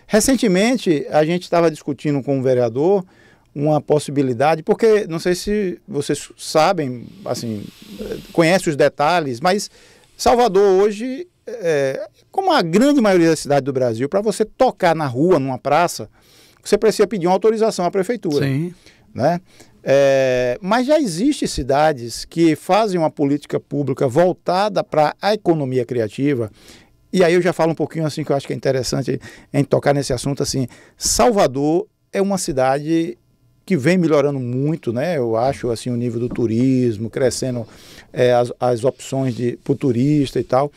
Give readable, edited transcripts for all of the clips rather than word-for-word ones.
Recentemente, a gente estava discutindo com um vereador uma possibilidade, porque não sei se vocês sabem, assim, conhecem os detalhes, mas Salvador hoje, como a grande maioria das cidades do Brasil, para você tocar na rua, numa praça, você precisa pedir uma autorização à prefeitura. Sim. Né? Mas já existem cidades que fazem uma política pública voltada para a economia criativa. E aí eu já falo um pouquinho assim, que eu acho que é interessante em tocar nesse assunto. Assim, Salvador é uma cidade que vem melhorando muito, né? Eu acho assim, o nível do turismo, crescendo as opções para o turista e tal.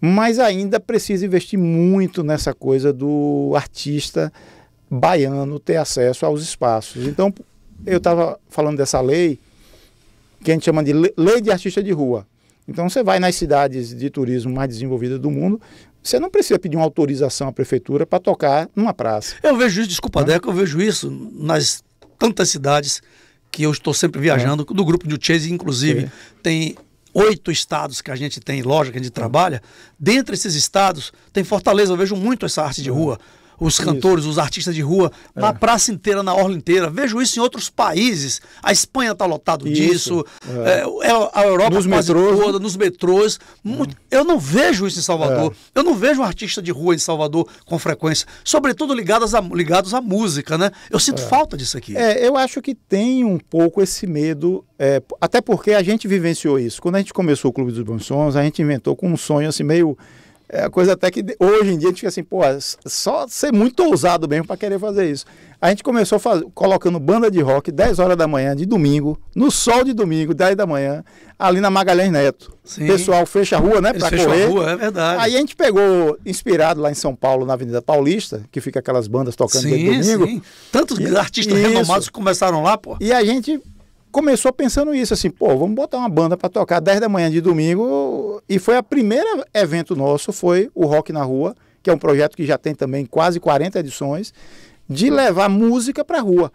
Mas ainda precisa investir muito nessa coisa do artista baiano ter acesso aos espaços. Então, eu estava falando dessa lei, que a gente chama de Lei de Artista de Rua. Então, você vai nas cidades de turismo mais desenvolvidas do mundo, você não precisa pedir uma autorização à prefeitura para tocar numa praça. Eu vejo isso, desculpa, Deco, eu vejo isso nas tantas cidades que eu estou sempre viajando, do grupo de Chase, inclusive, tem 8 estados que a gente tem loja, que a gente trabalha. Dentre esses estados, tem Fortaleza, eu vejo muito essa arte de rua. Os cantores, os artistas de rua, na praça inteira, na orla inteira. Vejo isso em outros países. A Espanha está lotado disso. A Europa nos quase metrôs, toda, nos metrôs. Eu não vejo isso em Salvador. Eu não vejo um artista de rua em Salvador com frequência. Sobretudo ligados à música, né? Eu sinto falta disso aqui. Eu acho que tem um pouco esse medo, até porque a gente vivenciou isso. Quando a gente começou o Clube dos Bons Sons, a gente inventou com um sonho assim meio... a coisa até que hoje em dia a gente fica assim, pô, só ser muito ousado mesmo para querer fazer isso. A gente começou colocando banda de rock 10 horas da manhã de domingo, no sol de domingo, 10 da manhã, ali na Magalhães Neto. Sim. O pessoal fecha a rua, né, para correr. A rua, é verdade. Aí a gente pegou, inspirado lá em São Paulo, na Avenida Paulista, que fica aquelas bandas tocando dia de domingo. Sim. Tantos artistas renomados que começaram lá, pô. E a gente começou pensando isso, assim, pô, vamos botar uma banda para tocar 10 da manhã de domingo, e foi a primeira evento nosso, foi o Rock na Rua, que é um projeto que já tem também quase 40 edições, de levar música para a rua.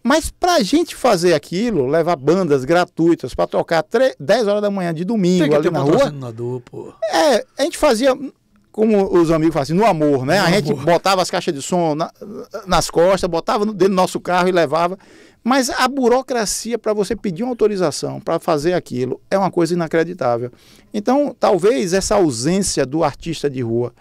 Mas para a gente fazer aquilo, levar bandas gratuitas para tocar 10 horas da manhã de domingo ali na rua, pô. A gente fazia, como os amigos fazem, no amor, né? A gente botava as caixas de som nas costas, botava dentro do nosso carro e levava. Mas a burocracia para você pedir uma autorização para fazer aquilo é uma coisa inacreditável. Então, talvez essa ausência do artista de rua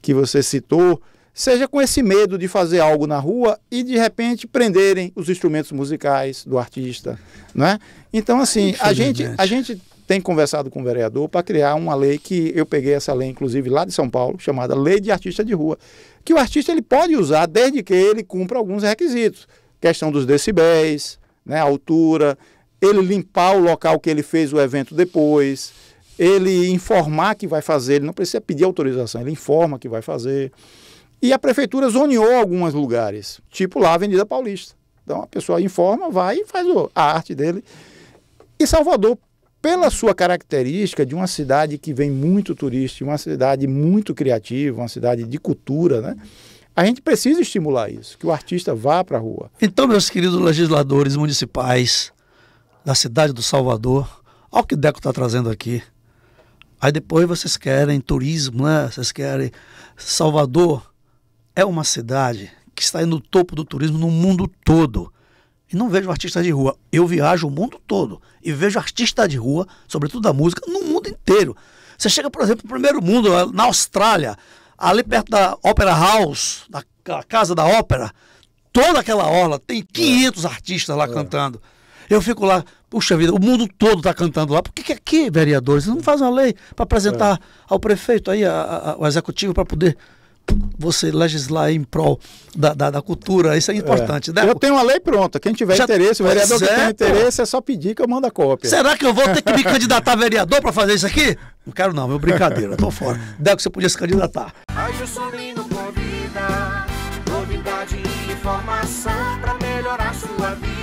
que você citou seja com esse medo de fazer algo na rua e, de repente, prenderem os instrumentos musicais do artista, né? Então, assim, a gente tem conversado com o vereador para criar uma lei que eu peguei essa lei, inclusive, lá de São Paulo, chamada Lei de Artista de Rua, que o artista ele pode usar desde que ele cumpra alguns requisitos. Questão dos decibéis, né, a altura, ele limpar o local que ele fez o evento depois, ele informar que vai fazer, ele não precisa pedir autorização, ele informa que vai fazer. E a prefeitura zoneou alguns lugares, tipo lá a Avenida Paulista. Então a pessoa informa, vai e faz a arte dele. E Salvador, pela sua característica de uma cidade que vem muito turista, uma cidade muito criativa, uma cidade de cultura, né? A gente precisa estimular isso, que o artista vá para a rua. Então, meus queridos legisladores municipais da cidade do Salvador, olha o que o Deco está trazendo aqui. Aí depois vocês querem turismo, né? Vocês querem... Salvador é uma cidade que está aí no topo do turismo no mundo todo. E não vejo artistas de rua. Eu viajo o mundo todo e vejo artistas de rua, sobretudo da música, no mundo inteiro. Você chega, por exemplo, no primeiro mundo, na Austrália, ali perto da Opera House, da Casa da Ópera, toda aquela orla, tem 500 artistas lá cantando. Eu fico lá, puxa vida, o mundo todo está cantando lá. Por que aqui, vereadores, você não faz uma lei para apresentar ao prefeito, aí, ao executivo, para poder você legislar em prol da cultura? Isso é importante, né? Eu tenho uma lei pronta, quem tiver interesse, o vereador que tem interesse, é só pedir que eu mando a cópia. Será que eu vou ter que me candidatar a vereador para fazer isso aqui? Não quero não, meu brincadeira, eu tô fora. Deco, você podia se candidatar. Aí o Sobrinho convida, novidade e informação para melhorar sua vida.